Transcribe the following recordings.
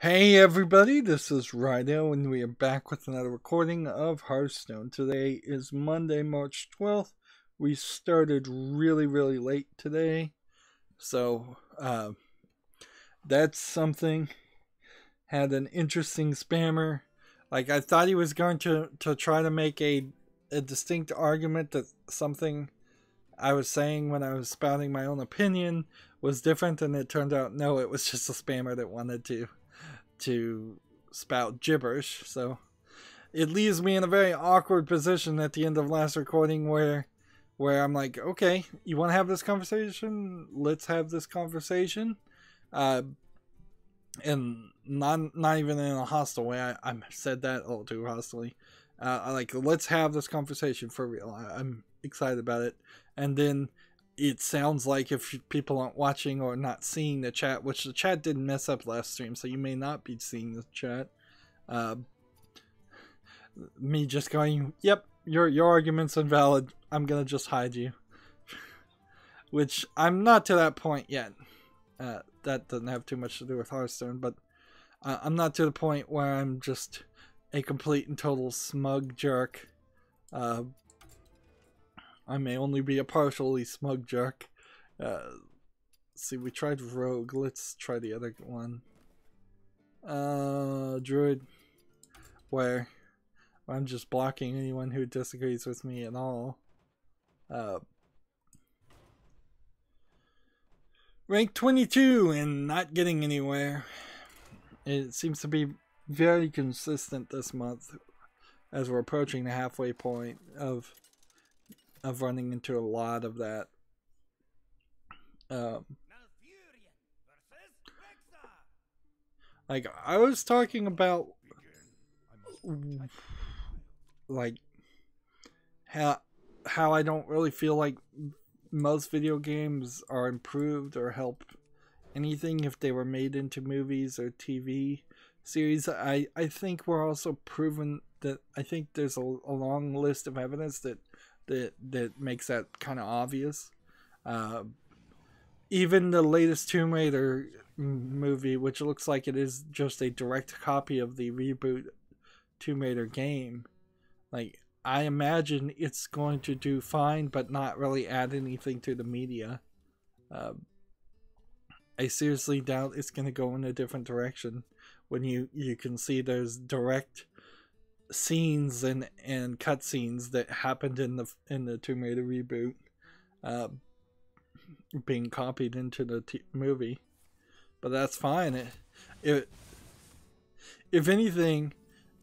Hey everybody, this is Rydo, and we are back with another recording of Hearthstone. Today is Monday, March 12th. We started really late today, so that's something. Had an interesting spammer. Like, I thought he was going to try to make a distinct argument that something I was saying when I was spouting my own opinion was different, and it turned out no, it was just a spammer that wanted to spout gibberish. So it leaves me in a very awkward position at the end of last recording where I'm like, okay, you want to have this conversation? Let's have this conversation. And not even in a hostile way. I said that a little too hostily. I like, let's have this conversation for real. I'm excited about it. And then it sounds like, if people aren't watching or not seeing the chat, which the chat didn't mess up last stream, so you may not be seeing the chat, me just going, yep, your argument's invalid, I'm gonna just hide you. Which I'm not to that point yet. That doesn't have too much to do with Hearthstone, but I'm not to the point where I'm just a complete and total smug jerk. I may only be a partially smug jerk. See, we tried Rogue. Let's try the other one. Druid. Where I'm just blocking anyone who disagrees with me at all. Rank 22 and not getting anywhere. It seems to be very consistent this month as we're approaching the halfway point of running into a lot of that. Like, I was talking about, like, how I don't really feel like most video games are improved or help anything if they were made into movies or TV series. I think we're also proven that, I think there's a long list of evidence that makes that kind of obvious. Even the latest Tomb Raider movie, which looks like it is just a direct copy of the reboot Tomb Raider game, like, I imagine it's going to do fine, but not really add anything to the media. I seriously doubt it's going to go in a different direction when you can see there's direct scenes and cutscenes that happened in the Tomb Raider reboot being copied into the movie. But that's fine. If anything,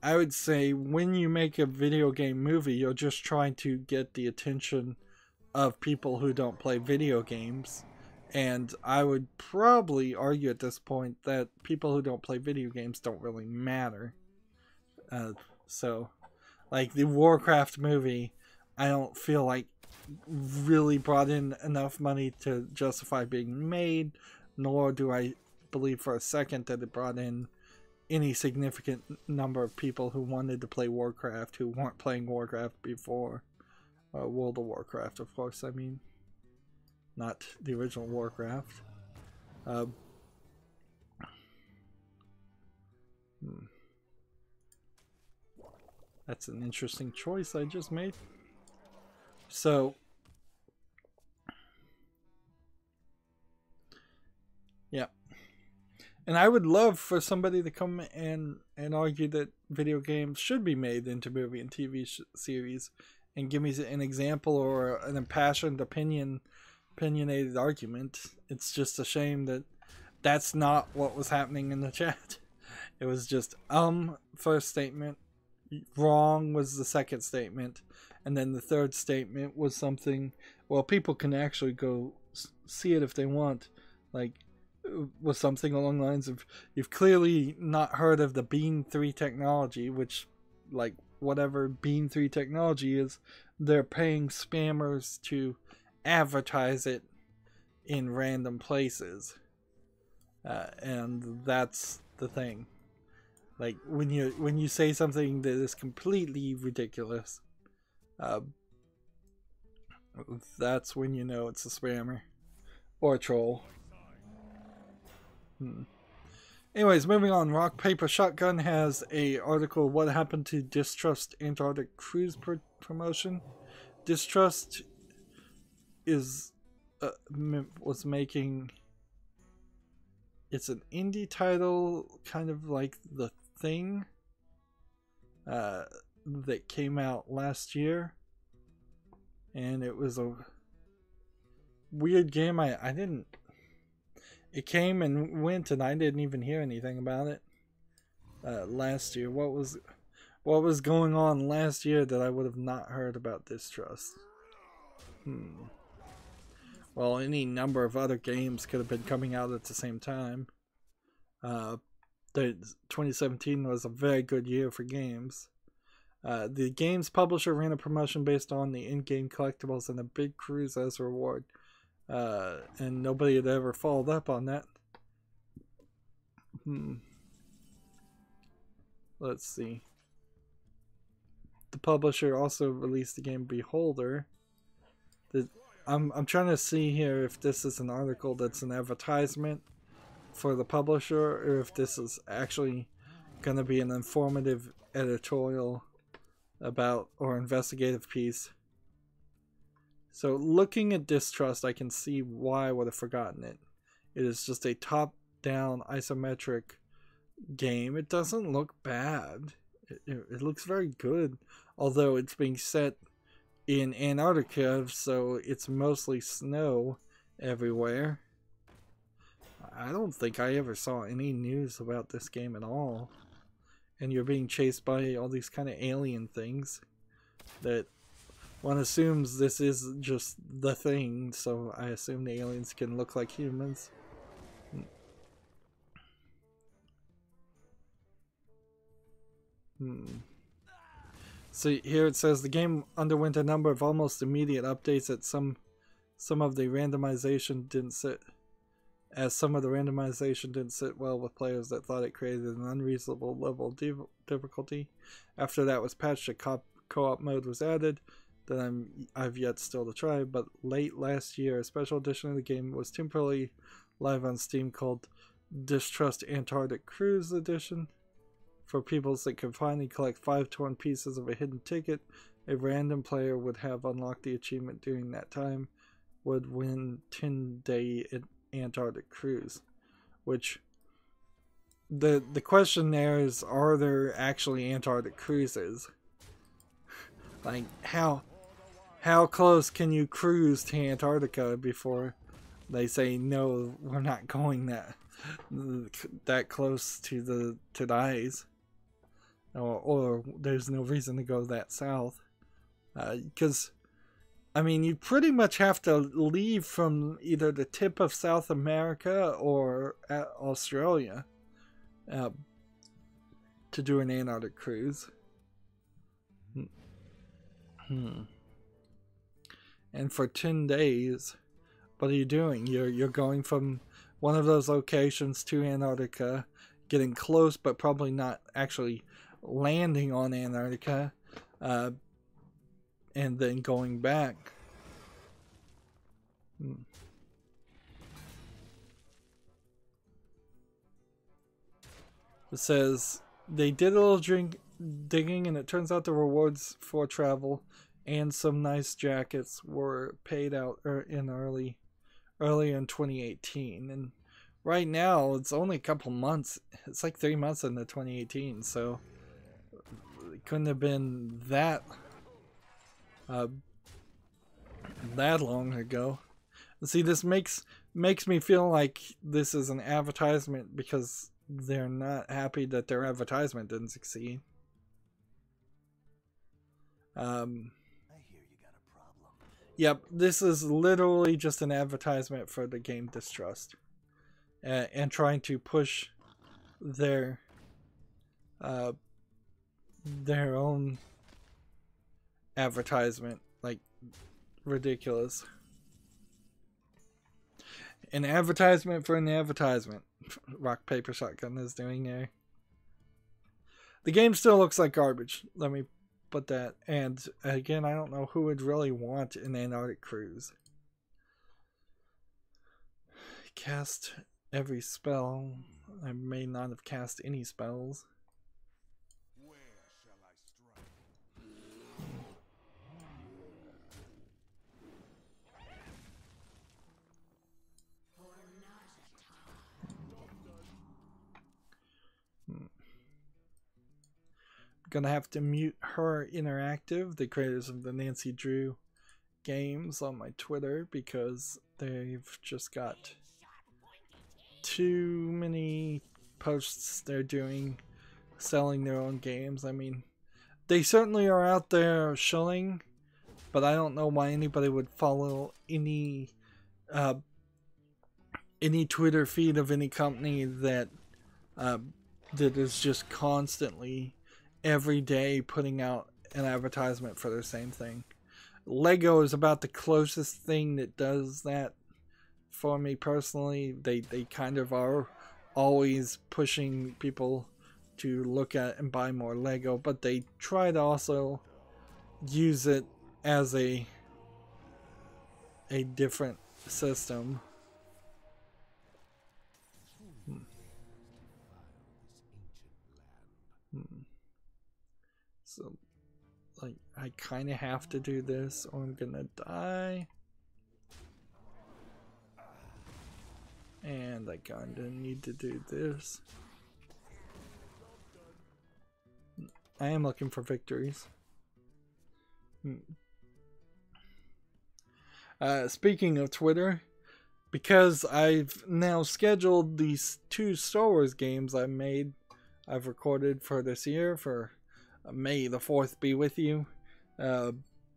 I would say when you make a video game movie, you're just trying to get the attention of people who don't play video games. And I would probably argue at this point that people who don't play video games don't really matter. So, like, the Warcraft movie, I don't feel like really brought in enough money to justify being made, nor do I believe for a second that it brought in any significant number of people who wanted to play Warcraft who weren't playing Warcraft before. World of Warcraft, of course, I mean. Not the original Warcraft. That's an interesting choice I just made. So, yeah. And I would love for somebody to come and argue that video games should be made into movie and TV series, and give me an example or an impassioned opinionated argument. It's just a shame that that's not what was happening in the chat. It was just first statement, wrong was the second statement, and then the third statement was something, well, people can actually go see it if they want, like, was something along the lines of, you've clearly not heard of the Beam 3 technology, which, like, whatever Beam 3 technology is, they're paying spammers to advertise it in random places. And that's the thing. Like, when you say something that is completely ridiculous, that's when you know it's a spammer or a troll. Anyways, moving on. Rock Paper Shotgun has a article, What Happened to Distrust Antarctic Cruise Promotion. Distrust is was making, it's an indie title, kind of like The Thing, that came out last year, and it was a weird game. I didn't, it came and went and I didn't even hear anything about it last year. What was going on last year that I would have not heard about Distrust? Well, any number of other games could have been coming out at the same time. 2017 was a very good year for games. The game's publisher ran a promotion based on the in-game collectibles and a big cruise as a reward. And nobody had ever followed up on that. Let's see. The publisher also released the game Beholder. I'm trying to see here if this is an article that's an advertisement for the publisher, or if this is actually going to be an informative editorial about, or investigative piece. So looking at Distrust, I can see why I would have forgotten it. It is just a top-down isometric game. It doesn't look bad. It looks very good, although it's being set in Antarctica, so it's mostly snow everywhere. I don't think I ever saw any news about this game at all. And you're being chased by all these kind of alien things that one assumes this is just The Thing, so I assume the aliens can look like humans. So here it says the game underwent a number of almost immediate updates that some of the randomization didn't sit well with players that thought it created an unreasonable level of difficulty. After that was patched, a co-op mode was added that I've yet still to try, but late last year a special edition of the game was temporarily live on Steam called Distrust Antarctic Cruise Edition. For people that could finally collect 5 torn pieces of a hidden ticket, a random player would have unlocked the achievement during that time, would win 10-day Antarctic cruise. Which, the question there is, are there actually Antarctic cruises? Like, how close can you cruise to Antarctica before they say, no, we're not going that close to the ice? Or there's no reason to go that south, because I mean you pretty much have to leave from either the tip of South America or Australia to do an Antarctic cruise. And for 10 days, what are you doing? You're going from one of those locations to Antarctica, getting close but probably not actually landing on Antarctica, and then going back. It says they did a little digging, and it turns out the rewards for travel and some nice jackets were paid out earlier in 2018, and right now it's only a couple months. It's like 3 months into 2018, so it couldn't have been that long ago. And see, this makes me feel like this is an advertisement because they're not happy that their advertisement didn't succeed. I hear you got a problem. Yep, this is literally just an advertisement for the game Distrust, and trying to push their own advertisement, like, ridiculous. An advertisement for an advertisement. Rock Paper Shotgun is doing there. The game still looks like garbage, let me put that. And again, I don't know who would really want an Antarctic cruise. Cast every spell. I may not have cast any spells. Gonna have to mute Her Interactive, the creators of the Nancy Drew games, on my Twitter because they've just got too many posts they're doing selling their own games. I mean, they certainly are out there shilling, but I don't know why anybody would follow any Twitter feed of any company that that is just constantly every day putting out an advertisement for the same thing. Lego is about the closest thing that does that for me personally. They kind of are always pushing people to look at and buy more Lego, but they try to also use it as a different system. So, like, I kind of have to do this or I'm gonna die. And I kind of need to do this. I am looking for victories. Speaking of Twitter, because I've now scheduled these 2 Star Wars games I've recorded for this year for May the 4th be with you,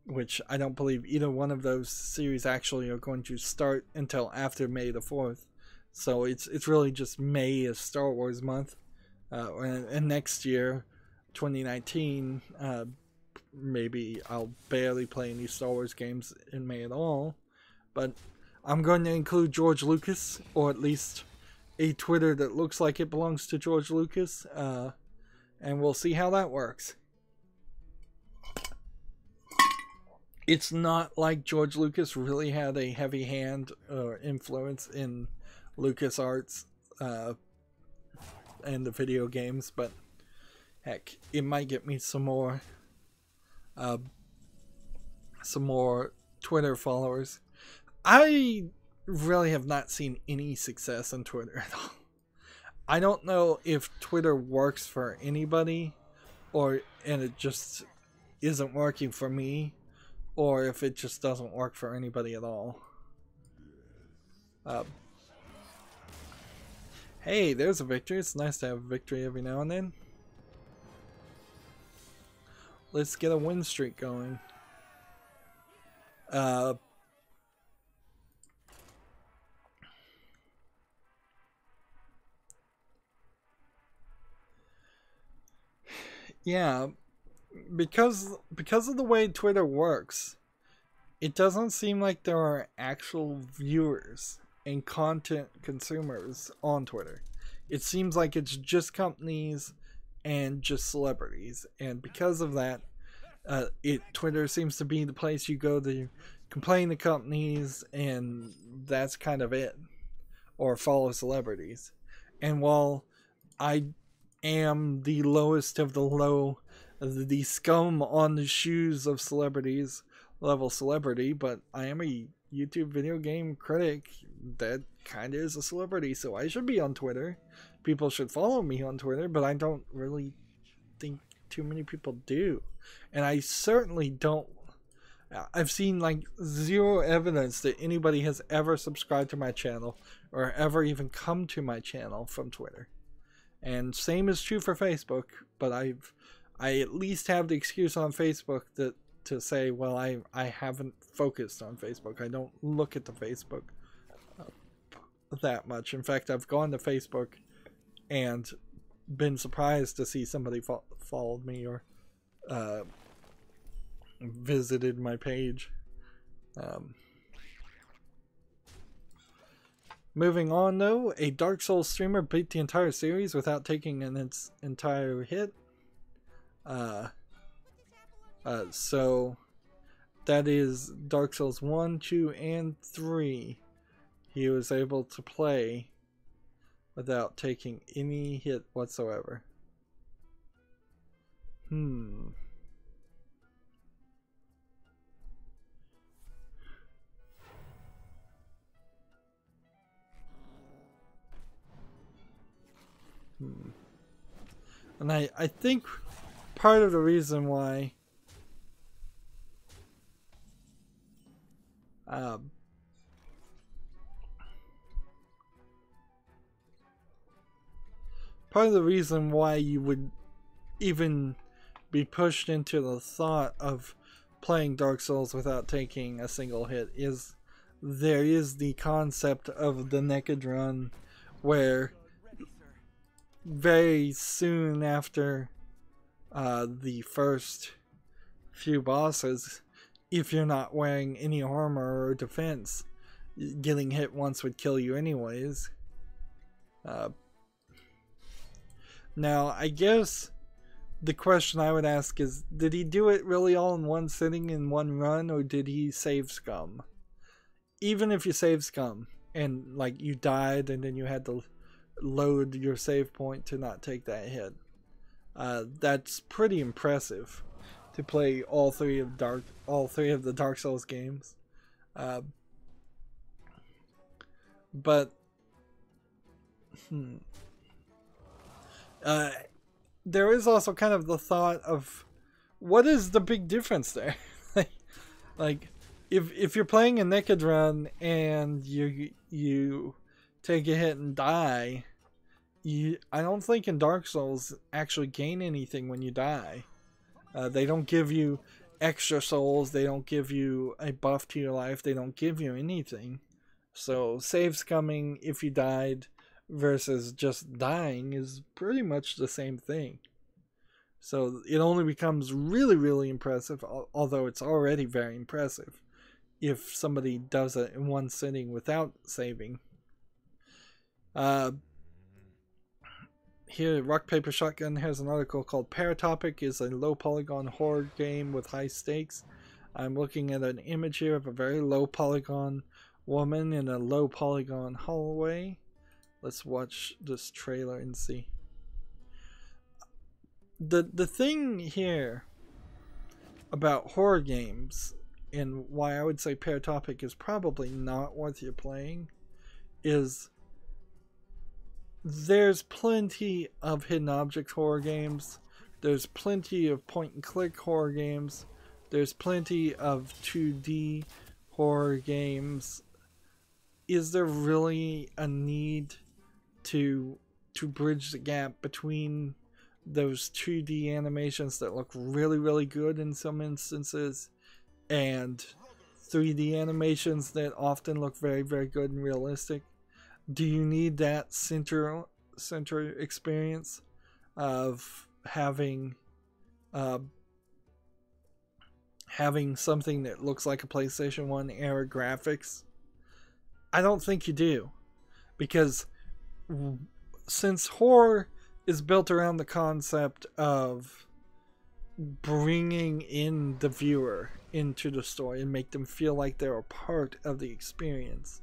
which I don't believe either one of those series actually are going to start until after May the 4th. So it's really just May is Star Wars month, and next year, 2019, maybe I'll barely play any Star Wars games in May at all, but I'm going to include George Lucas, or at least a Twitter that looks like it belongs to George Lucas, and we'll see how that works. It's not like George Lucas really had a heavy hand or influence in LucasArts and the video games, but heck, it might get me some more Twitter followers. I really have not seen any success on Twitter at all. I don't know if Twitter works for anybody, and it just isn't working for me, or if it just doesn't work for anybody at all. Hey, there's a victory. It's nice to have a victory every now and then. Let's get a win streak going. Yeah, because of the way Twitter works, it doesn't seem like there are actual viewers and content consumers on Twitter. It seems like it's just companies and just celebrities, and because of that, Twitter seems to be the place you go to complain to companies, and that's kind of it, or follow celebrities. And while I am the lowest of the low, the scum on the shoes of celebrities level celebrity, but I am a YouTube video game critic that kind of is a celebrity, so I should be on Twitter. People should follow me on Twitter, but I don't really think too many people do. And I certainly don't. I've seen like zero evidence that anybody has ever subscribed to my channel or ever even come to my channel from Twitter. And same is true for Facebook, but I at least have the excuse on Facebook that to say, well, I haven't focused on Facebook. I don't look at the Facebook that much. In fact, I've gone to Facebook and been surprised to see somebody followed me or visited my page. Moving on though, a Dark Souls streamer beat the entire series without taking its entire hit. So that is Dark Souls 1, 2, and 3. He was able to play without taking any hit whatsoever. And I think part of the reason why you would even be pushed into the thought of playing Dark Souls without taking a single hit is there is the concept of the naked run, where very soon after the first few bosses, if you're not wearing any armor or defense, getting hit once would kill you anyways. Now, I guess the question I would ask is, did he do it really all in one sitting, in one run, or did he save scum? Even if you save scum, and like you died and then you had to load your save point to not take that hit, that's pretty impressive to play all three of the Dark Souls games. But there is also kind of the thought of, what is the big difference there? like if you're playing a naked run and you take a hit and die, I don't think in Dark Souls actually gain anything when you die. They don't give you extra souls, they don't give you a buff to your life, they don't give you anything. So save scumming if you died versus just dying is pretty much the same thing. So it only becomes really, really impressive, although it's already very impressive, if somebody does it in one sitting without saving. Here, Rock Paper Shotgun has an article called Paratopic is a low polygon horror game with high stakes. I'm looking at an image here of a very low polygon woman in a low polygon hallway. Let's watch this trailer and see. The thing here about horror games, and why I would say Paratopic is probably not worth you playing, is there's plenty of hidden object horror games, there's plenty of point and click horror games, there's plenty of 2D horror games. Is there really a need to bridge the gap between those 2D animations that look really, really good in some instances and 3D animations that often look very, very good and realistic? Do you need that center experience of having something that looks like a PlayStation 1 era graphics? I don't think you do, because since horror is built around the concept of bringing in the viewer into the story and make them feel like they're a part of the experience,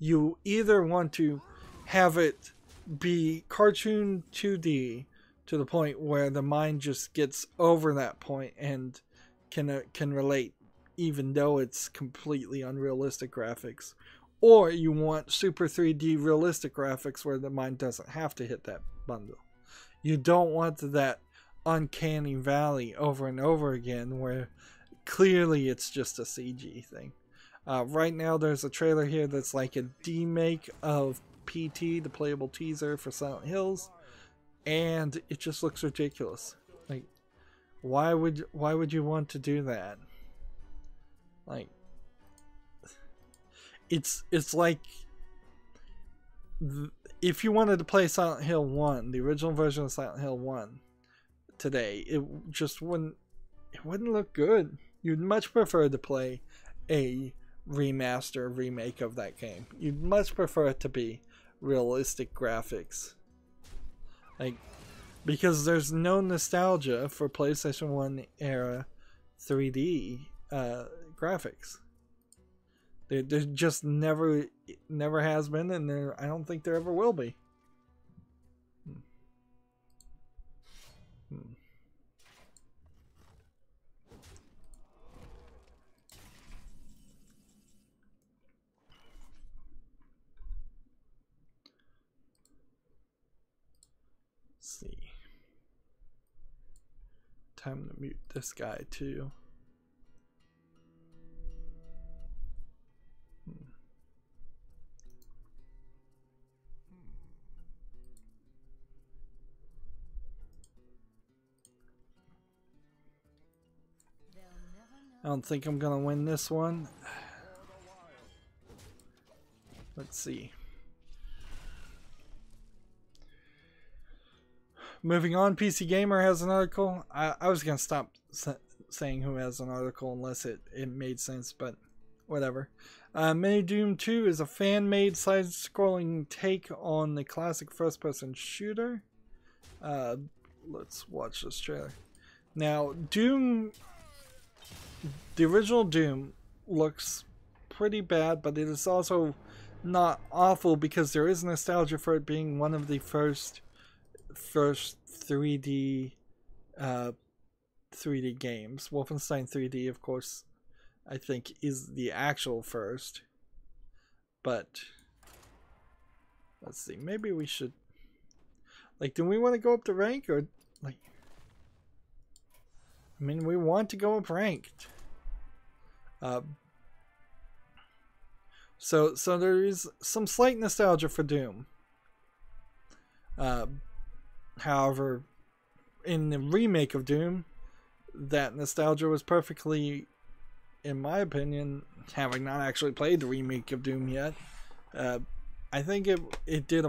you either want to have it be cartoon 2D to the point where the mind just gets over that point and can relate even though it's completely unrealistic graphics, or you want super 3D realistic graphics where the mind doesn't have to hit that bundle. You don't want that uncanny valley over and over again where clearly it's just a CG thing. Right now there's a trailer here that's like a demake of PT, the playable teaser for Silent Hills, and it just looks ridiculous. Like, why would you want to do that? Like, it's like if you wanted to play Silent Hill 1, the original version of Silent Hill 1 today, it just wouldn't look good. You'd much prefer to play a remake of that game. You'd much prefer it to be realistic graphics, like, because there's no nostalgia for PlayStation 1 era 3D graphics. There just never It never has been, and I don't think there ever will be. Let's see. Time to mute this guy too. I don't think I'm gonna win this one. Let's see. Moving on, PC Gamer has an article. I was gonna stop saying who has an article unless it made sense, but whatever. Mini Doom 2 is a fan-made side-scrolling take on the classic first-person shooter. Let's watch this trailer. Now, Doom, the original Doom, looks pretty bad, but it is also not awful because there is nostalgia for it being one of the first 3D 3D games. Wolfenstein 3D, of course, I think is the actual first. But let's see, maybe we should, like, do we want to go up to rank, or like, I mean, we want to go up ranked. So there is some slight nostalgia for Doom. However, in the remake of Doom, that nostalgia was perfectly, in my opinion, having not actually played the remake of Doom yet, I think it did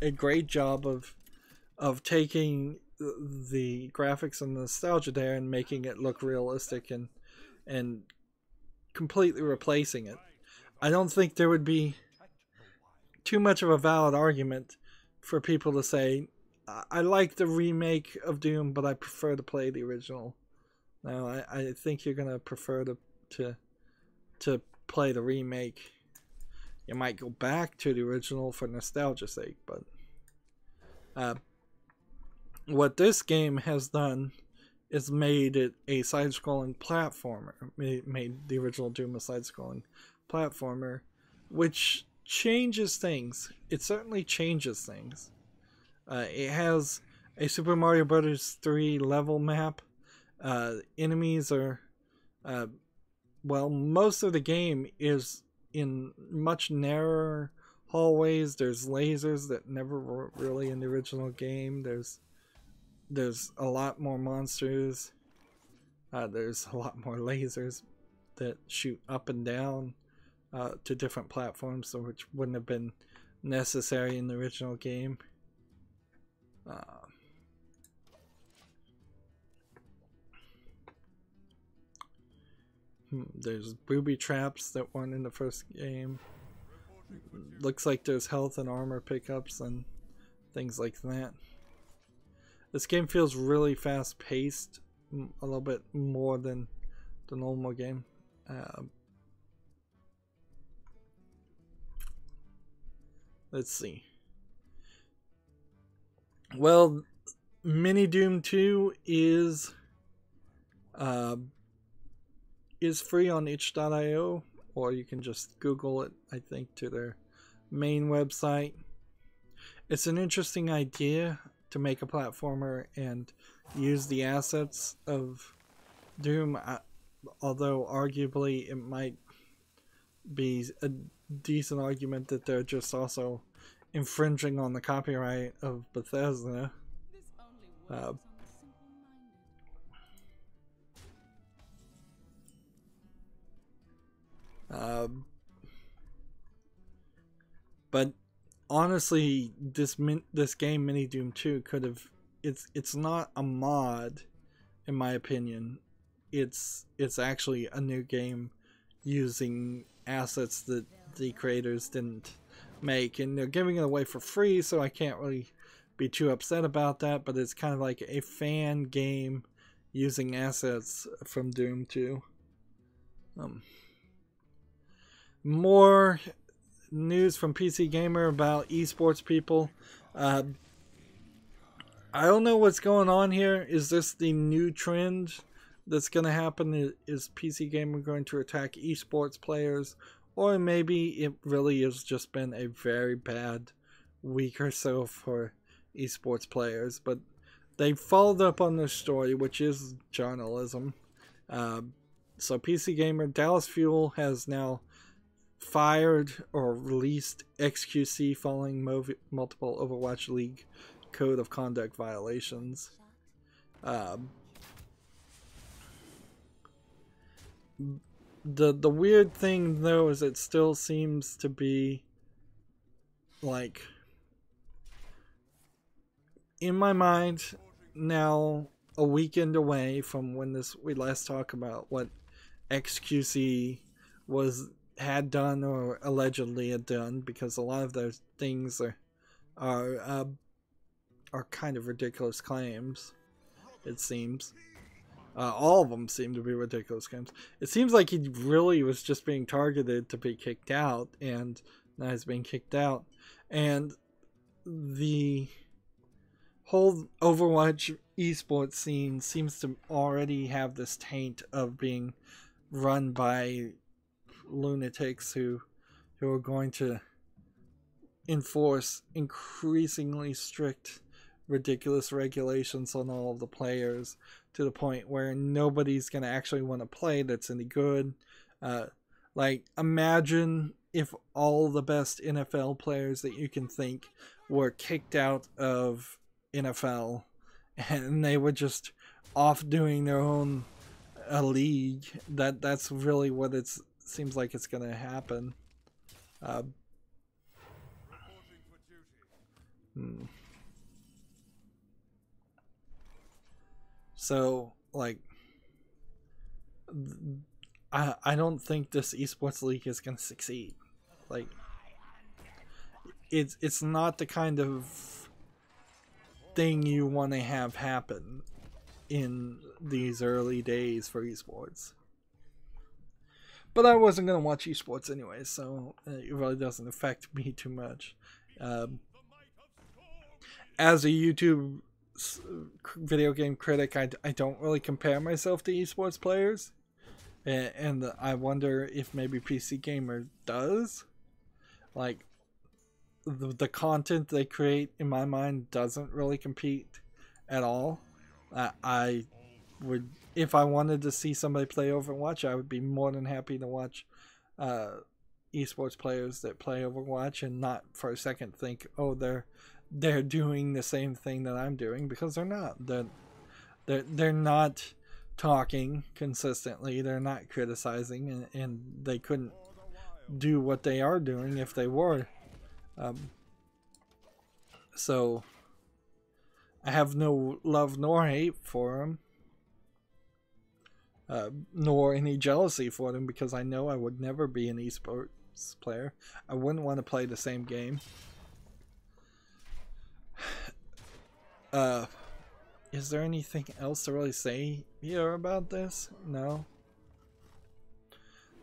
a great job of taking the graphics and the nostalgia there and making it look realistic and completely replacing it. I don't think there would be too much of a valid argument for people to say, I like the remake of Doom, but I prefer to play the original. No, I think you're gonna prefer to play the remake. You might go back to the original for nostalgia's sake, but what this game has done is made it a side-scrolling platformer. Made the original Doom a side-scrolling platformer, which changes things. It certainly changes things. It has a Super Mario Bros. 3 level map. Enemies are, well, most of the game is in much narrower hallways. There's lasers that never were really in the original game. There's a lot more monsters. There's a lot more lasers that shoot up and down to different platforms, which wouldn't have been necessary in the original game. There's booby traps that weren't in the first game. Looks like there's health and armor pickups and things like that. This game feels really fast paced, a little bit more than the normal game. Let's see. Well, Mini Doom 2 is free on itch.io, or you can just Google it, I think, to their main website. It's an interesting idea to make a platformer and use the assets of Doom, although arguably it might be a decent argument that they're just also infringing on the copyright of Bethesda. But honestly, this game Mini Doom 2 could have, it's not a mod, in my opinion. It's actually a new game using assets that the creators didn't make, and they're giving it away for free, so I can't really be too upset about that. But it's kind of like a fan game using assets from Doom 2. more news from PC Gamer about esports people. I don't know what's going on here. Is this the new trend that's going to happen? Is PC Gamer going to attack esports players? Or maybe it really has just been a very bad week or so for esports players. But they followed up on this story, which is journalism. So PC Gamer, Dallas Fuel has now fired or released XQC following multiple Overwatch League code of conduct violations. The weird thing though is it still seems to be like, in my mind now, a weekend away from when we last talked about what XQC had done or allegedly had done, because a lot of those things are kind of ridiculous claims. It seems all of them seem to be ridiculous claims. It seems like he really was just being targeted to be kicked out, and now he's being kicked out. And the whole Overwatch esports scene seems to already have this taint of being run by lunatics who are going to enforce increasingly strict, ridiculous regulations on all of the players, to the point where nobody's going to actually want to play that's any good. Like, imagine if all the best NFL players that you can think were kicked out of NFL and they were just off doing their own league. That's really what it seems like it's going to happen. So, like, I don't think this esports league is going to succeed. Like, it's not the kind of thing you want to have happen in these early days for esports. But I wasn't going to watch esports anyway, so it really doesn't affect me too much. As a YouTube video game critic, I don't really compare myself to esports players. And I wonder if maybe PC Gamer does. Like, the content they create, in my mind, doesn't really compete at all. I would, if I wanted to see somebody play Overwatch, I would be more than happy to watch esports players that play Overwatch and not for a second think, oh, they're doing the same thing that I'm doing, because they're not. They're not talking consistently. They're not criticizing, and they couldn't do what they are doing if they were. So I have no love nor hate for them, nor any jealousy for them, because I know I would never be an esports player. I wouldn't want to play the same game. Is there anything else to really say here about this? No.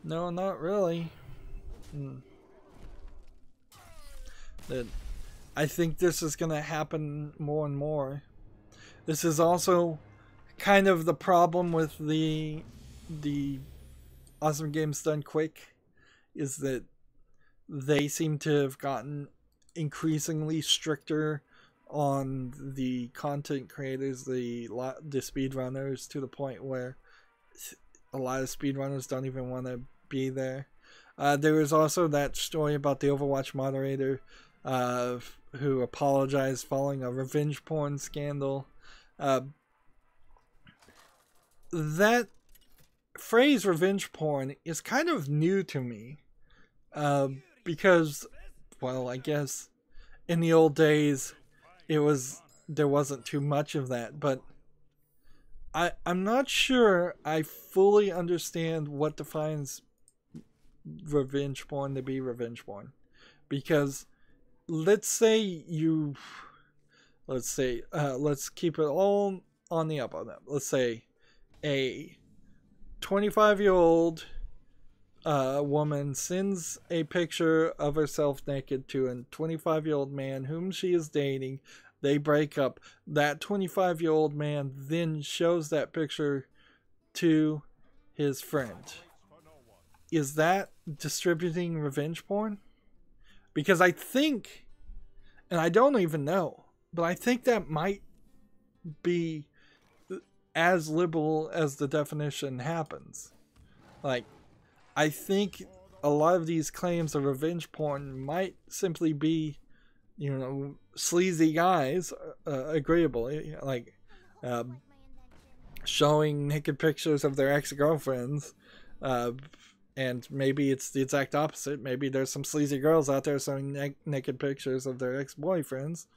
No, not really. I think this is going to happen more and more. This is also kind of the problem with the Awesome Games Done Quick, is that they seem to have gotten increasingly stricter on the content creators, the speedrunners, to the point where a lot of speedrunners don't even want to be there. There was also that story about the Overwatch moderator who apologized following a revenge porn scandal. That phrase, revenge porn, is kind of new to me, because, well, I guess in the old days there wasn't too much of that, but I'm not sure I fully understand what defines revenge porn to be revenge porn. Because let's keep it all on the up on that. Let's say a 25-year-old woman sends a picture of herself naked to a 25-year-old man whom she is dating. They break up. That 25-year-old man then shows that picture to his friend. Is that distributing revenge porn? Because I think, and I don't even know, but I think that might be as liberal as the definition happens. Like, I think a lot of these claims of revenge porn might simply be, you know, sleazy guys, agreeable, like showing naked pictures of their ex-girlfriends, and maybe it's the exact opposite. Maybe there's some sleazy girls out there showing naked pictures of their ex-boyfriends,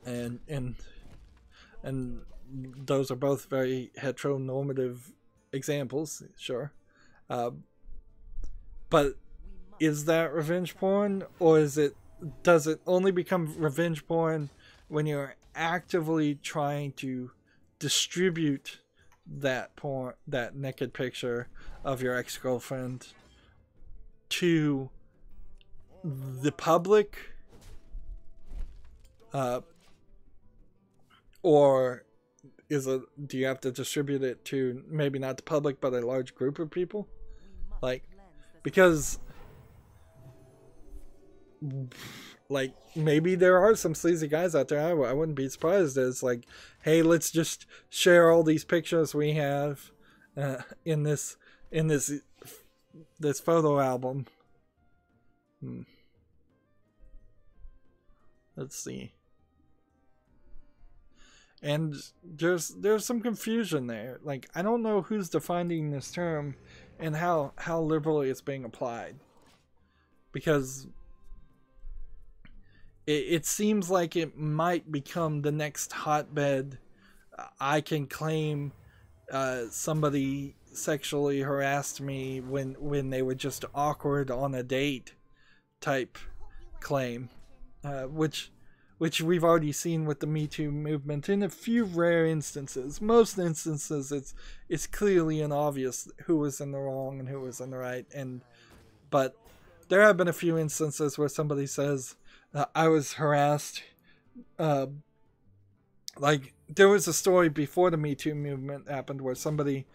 and those are both very heteronormative examples, sure. But is that revenge porn, or does it only become revenge porn when you're actively trying to distribute that porn, that naked picture of your ex-girlfriend, to the public, or do you have to distribute it to maybe not the public but a large group of people? Like, because like maybe there are some sleazy guys out there. I wouldn't be surprised. It's like, hey, let's just share all these pictures we have in this photo album. Let's see. And there's some confusion there. Like, I don't know who's defining this term and how liberally it's being applied, because it seems like it might become the next hotbed. I can claim somebody sexually harassed me when they were just awkward on a date type claim, which we've already seen with the Me Too movement in a few rare instances. Most instances it's clearly and obvious who was in the wrong and who was in the right, but there have been a few instances where somebody says, I was harassed. Like, there was a story before the Me Too movement happened where somebody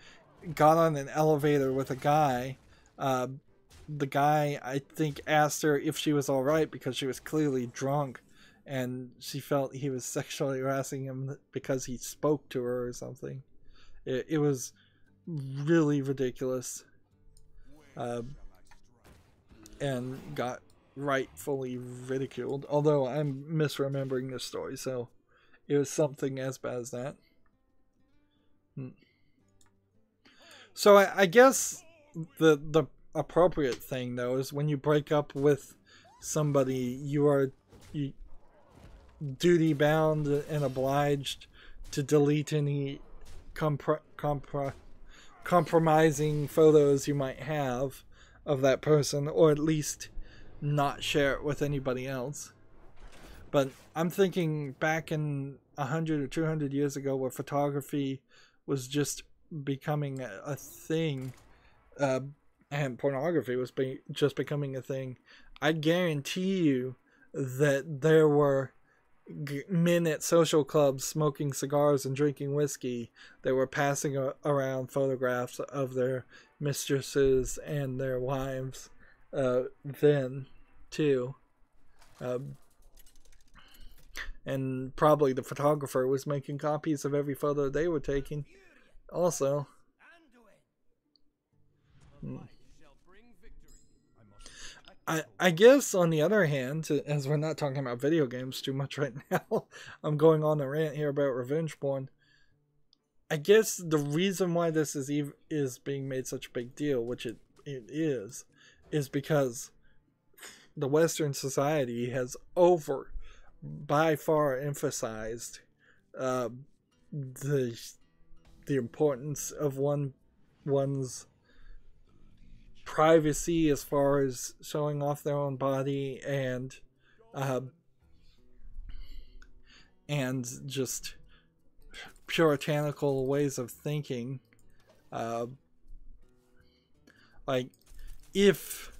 got on an elevator with a guy. The guy, I think, asked her if she was alright because she was clearly drunk, and she felt he was sexually harassing him because he spoke to her or something. It was really ridiculous. And got rightfully ridiculed, although I'm misremembering this story, so it was something as bad as that. So I guess the appropriate thing, though, is when you break up with somebody, you are duty bound and obliged to delete any compromising photos you might have of that person, or at least not share it with anybody else. But I'm thinking back in 100 or 200 years ago, where photography was just becoming a thing, and pornography was just becoming a thing. I guarantee you that there were men at social clubs smoking cigars and drinking whiskey that were passing around photographs of their mistresses and their wives then too, and probably the photographer was making copies of every photo they were taking also. I guess on the other hand, as we're not talking about video games too much right now, I'm going on a rant here about revenge porn. I guess the reason why this is being made such a big deal, which it is because the Western society has by far emphasized the importance of one's privacy as far as showing off their own body and just puritanical ways of thinking, Uh, like, if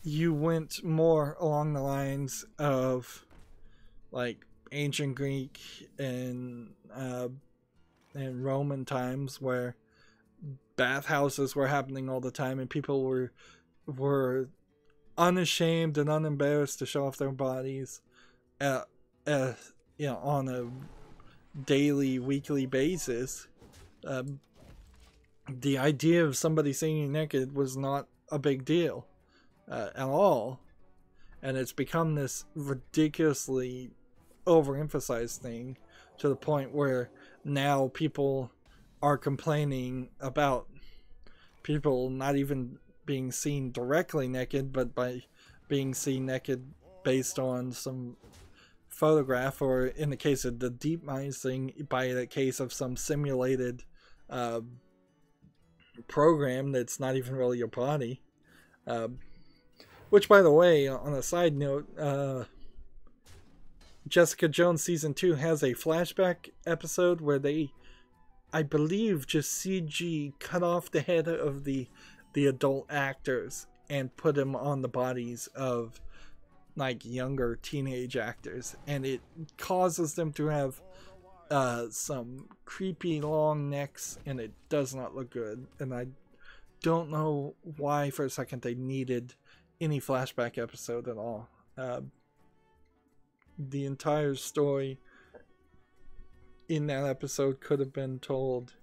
you went more along the lines of like ancient Greek and Roman times, where bathhouses were happening all the time and people were unashamed and unembarrassed to show off their bodies, uh, on a daily, weekly basis. The idea of somebody seeing you naked was not a big deal at all, and it's become this ridiculously overemphasized thing to the point where now people are complaining about people not even being seen directly naked, but by being seen naked based on some photograph, or in the case of the DeepMind thing, by the case of some simulated program that's not even really your body. Which, by the way, on a side note, Jessica Jones season 2 has a flashback episode where they, I believe, just CG cut off the head of the adult actors and put them on the bodies of like younger teenage actors, and it causes them to have some creepy long necks, and it does not look good. And I don't know why for a second they needed any flashback episode at all. The entire story in that episode could have been told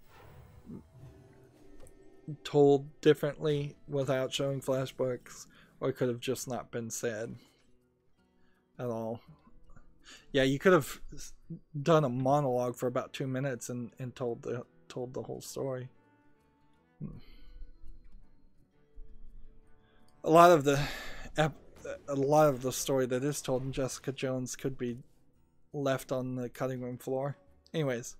differently without showing flashbacks, or it could have just not been said at all. Yeah, you could have done a monologue for about 2 minutes and told the whole story. A lot of the story that is told in Jessica Jones could be left on the cutting room floor. Anyways,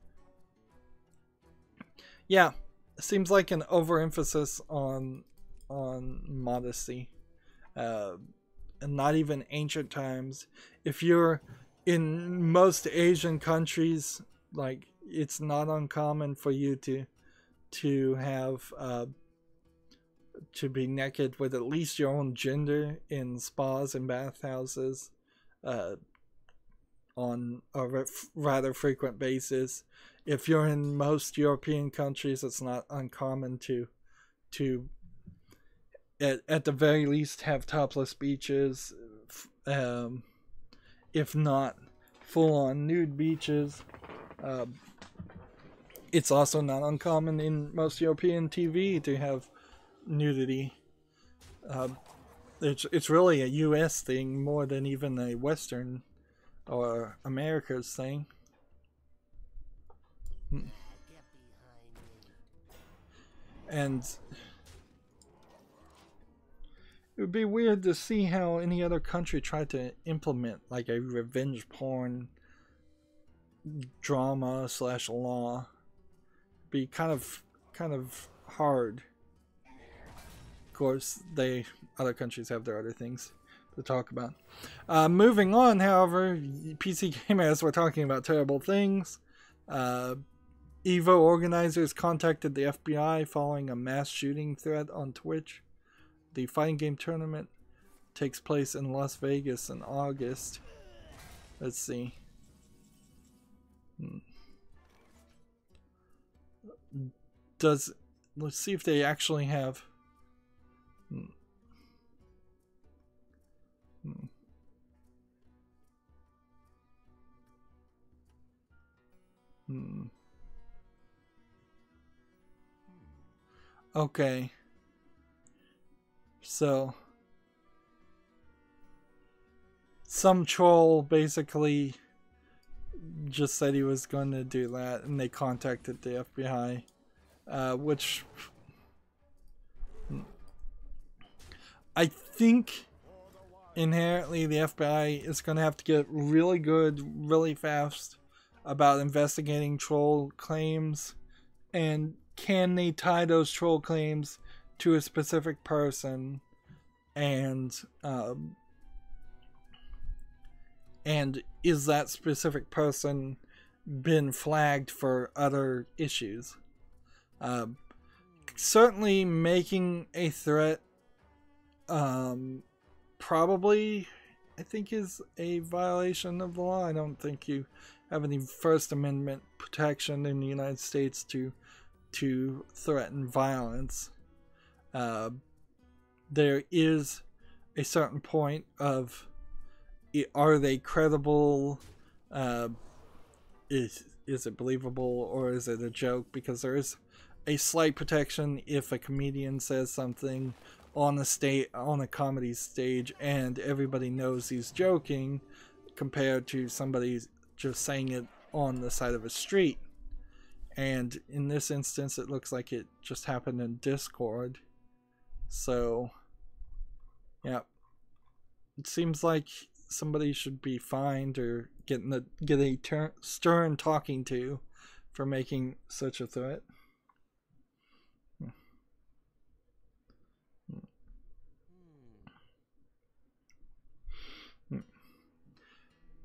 yeah, it seems like an overemphasis on modesty, and not even ancient times. If you're in most Asian countries, like, it's not uncommon for you to have to be naked with at least your own gender in spas and bathhouses on a rather frequent basis. If you're in most European countries, it's not uncommon to at the very least have topless beaches, if not full-on nude beaches. It's also not uncommon in most European TV to have nudity. It's really a US thing more than even a Western or America's thing. And it would be weird to see how any other country tried to implement like a revenge porn drama / law. Be kind of hard. Of course, other countries have their other things to talk about. Moving on, however, PC gamers were talking about terrible things. EVO organizers contacted the FBI following a mass shooting threat on Twitch. The fighting game tournament takes place in Las Vegas in August. Let's see. Let's see if they actually have. Okay. So some troll basically just said he was going to do that, and they contacted the FBI, which I think inherently the FBI is going to have to get really good really fast about investigating troll claims, and can they tie those troll claims to a specific person, and is that specific person been flagged for other issues? certainly making a threat, probably, I think, is a violation of the law. I don't think you have any First Amendment protection in the United States to threaten violence. There is a certain point of, are they credible? Is it believable, or is it a joke? Because there is a slight protection if a comedian says something on a comedy stage and everybody knows he's joking, compared to somebody just saying it on the side of a street. And in this instance, it looks like it just happened in Discord. So, yeah, it seems like somebody should be fined or get a stern talking to for making such a threat.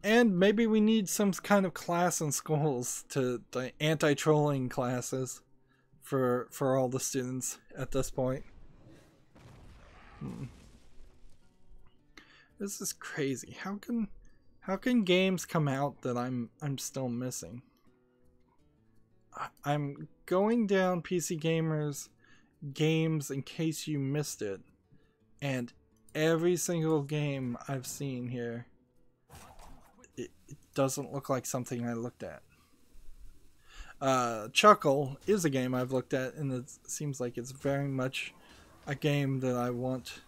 And maybe we need some kind of class in schools, to anti-trolling classes for all the students at this point. This is crazy. How can games come out that I'm still missing? I'm going down PC Gamer's games in case you missed it, and every single game I've seen here, it doesn't look like something I looked at. Chuckle is a game I've looked at, and it seems like it's very much a game that I want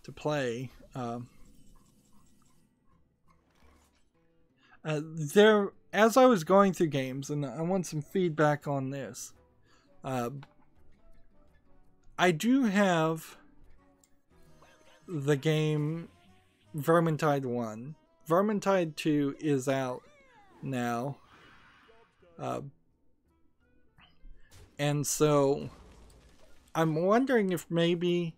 to play. As I was going through games, and I want some feedback on this, I do have the game Vermintide 1. Vermintide 2 is out now. And so I'm wondering if maybe,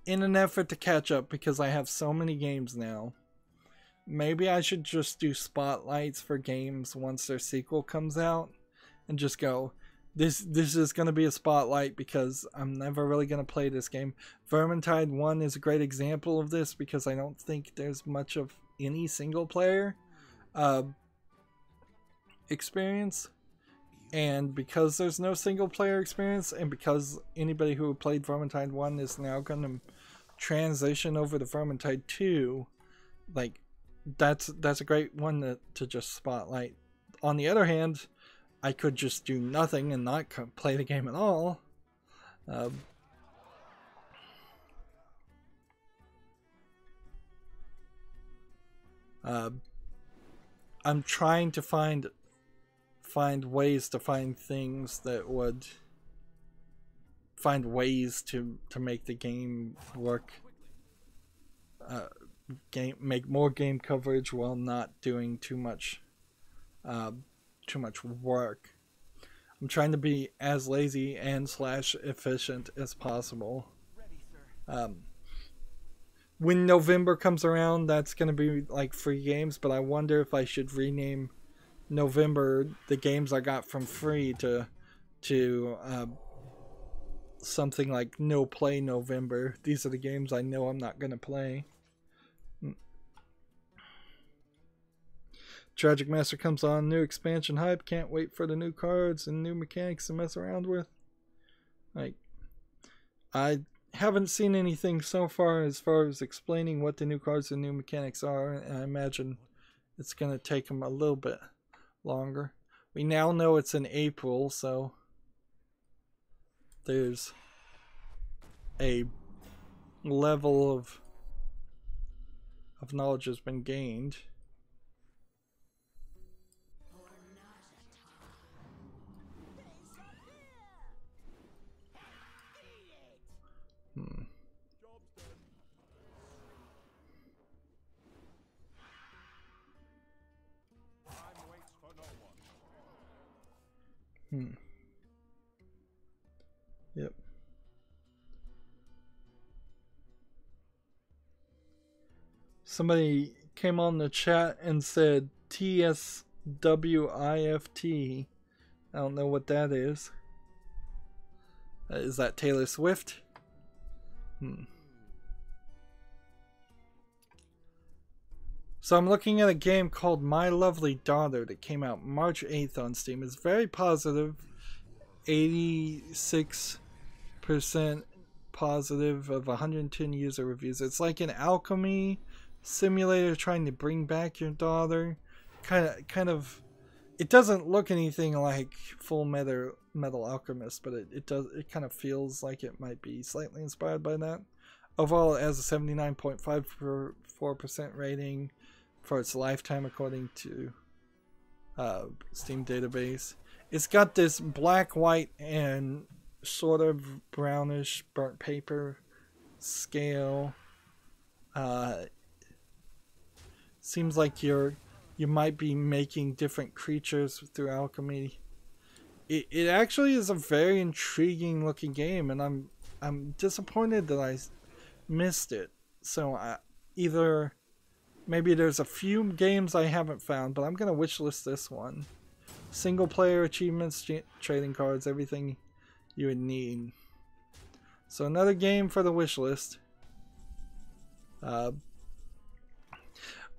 in an effort to catch up, because I have so many games now, maybe I should just do spotlights for games once their sequel comes out, and just go, this is going to be a spotlight because I'm never really going to play this game. Vermintide 1 is a great example of this, because I don't think there's much of any single player experience. And because there's no single player experience, and because anybody who played Vermintide 1 is now going to transition over to Vermintide 2, like, that's a great one to just spotlight. On the other hand, I could just do nothing and not play the game at all. I'm trying to find ways to find things that would find ways to make the game work, make more game coverage while not doing too much work. I'm trying to be as lazy and / efficient as possible. When November comes around, that's going to be like free games, but I wonder if I should rename November the games I got from free to something like No Play November. These are the games I know I'm not going to play. Tragic Master comes on, new expansion hype, can't wait for the new cards and new mechanics to mess around with. Like, I haven't seen anything so far as explaining what the new cards and new mechanics are, and I imagine it's going to take them a little bit longer. We now know it's in April, so there's a level of knowledge has been gained. Yep. Somebody came on the chat and said TSWIFT. I don't know what that is. Is that Taylor Swift? So I'm looking at a game called My Lovely Daughter that came out March 8th on Steam. It's very positive. 86% positive of 110 user reviews. It's like an alchemy simulator trying to bring back your daughter. Kind of. It doesn't look anything like Full Metal Alchemist, but it does. It kind of feels like it might be slightly inspired by that. Overall, it has a 79.54% rating for its lifetime, according to Steam database. It's got this black, white, and sort of brownish burnt paper scale. Seems like you might be making different creatures through alchemy. It actually is a very intriguing looking game, and I'm disappointed that I missed it. So either maybe there's a few games I haven't found, but I'm gonna wishlist this one. Single player achievements, trading cards, everything you would need. So another game for the wishlist.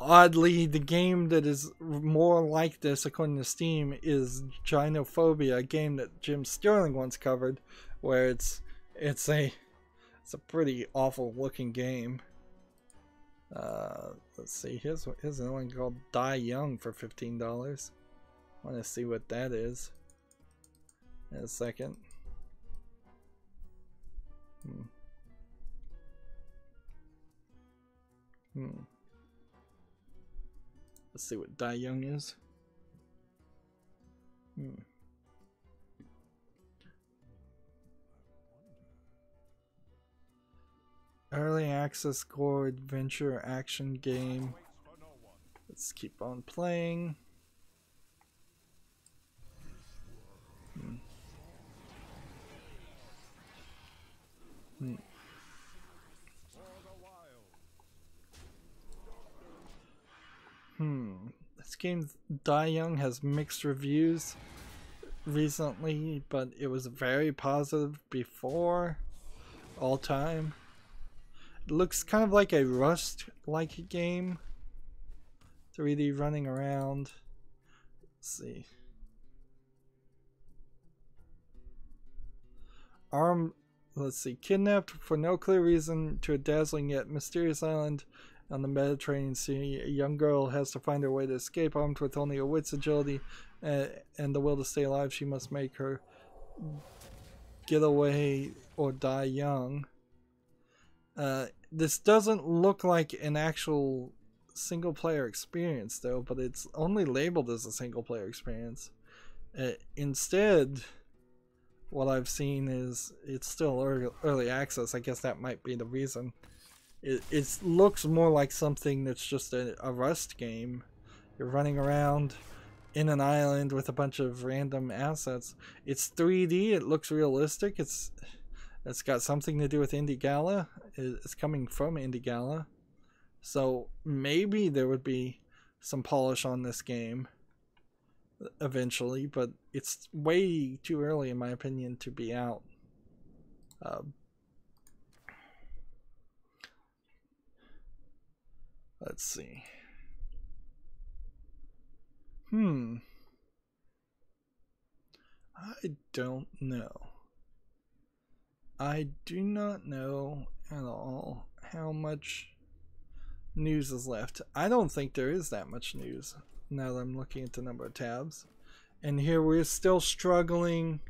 Oddly, the game that is more like this, according to Steam, is Gynophobia, a game that Jim Sterling once covered, where it's a pretty awful looking game. Let's see. Here's another one called Die Young for $15. Want to see what that is in a second. Let's see what Die Young is. Early access core adventure action game. Let's keep on playing. This game, Die Young, has mixed reviews recently, but it was very positive before. All time. It looks kind of like a Rust-like game. 3D running around. Let's see. Let's see. Kidnapped for no clear reason to a dazzling yet mysterious island on the Mediterranean Sea, a young girl has to find her way to escape. Armed with only her wits, agility, and the will to stay alive, she must make her get away or die young. This doesn't look like an actual single player experience though, but it's only labeled as a single player experience. Instead, what I've seen is it's still early access. I guess that might be the reason. It looks more like something that's just a Rust game. You're running around in an island with a bunch of random assets. It's 3D. It looks realistic. It's got something to do with Indie Gala. It's coming from Indie Gala. So maybe there would be some polish on this game eventually, but it's way too early in my opinion to be out. Let's see. I don't know. I do not know at all how much news is left. I don't think there is that much news now that I'm looking at the number of tabs. And here we're still struggling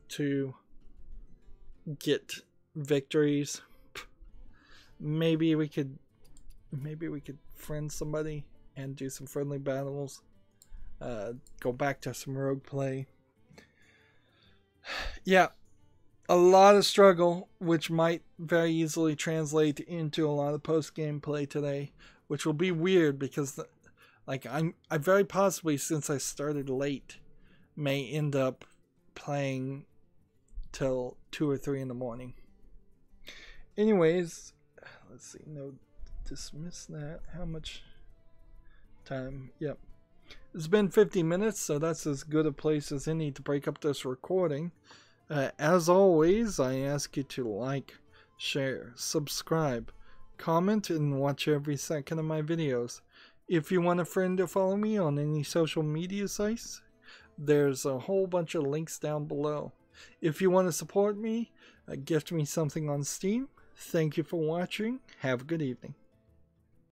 to get victories. Maybe we could friend somebody and do some friendly battles. Go back to some rogue play. Yeah, a lot of struggle, which might very easily translate into a lot of post-game play today, which will be weird because I very possibly, since I started late, may end up playing till 2 or 3 in the morning. Anyways, let's see. No, dismiss that. How much time? Yep. It's been 50 minutes, so that's as good a place as any to break up this recording. As always, I ask you to like, share, subscribe, comment, and watch every second of my videos. If you want a friend to follow me on any social media sites, there's a whole bunch of links down below. If you want to support me, gift me something on Steam. Thank you for watching. Have a good evening.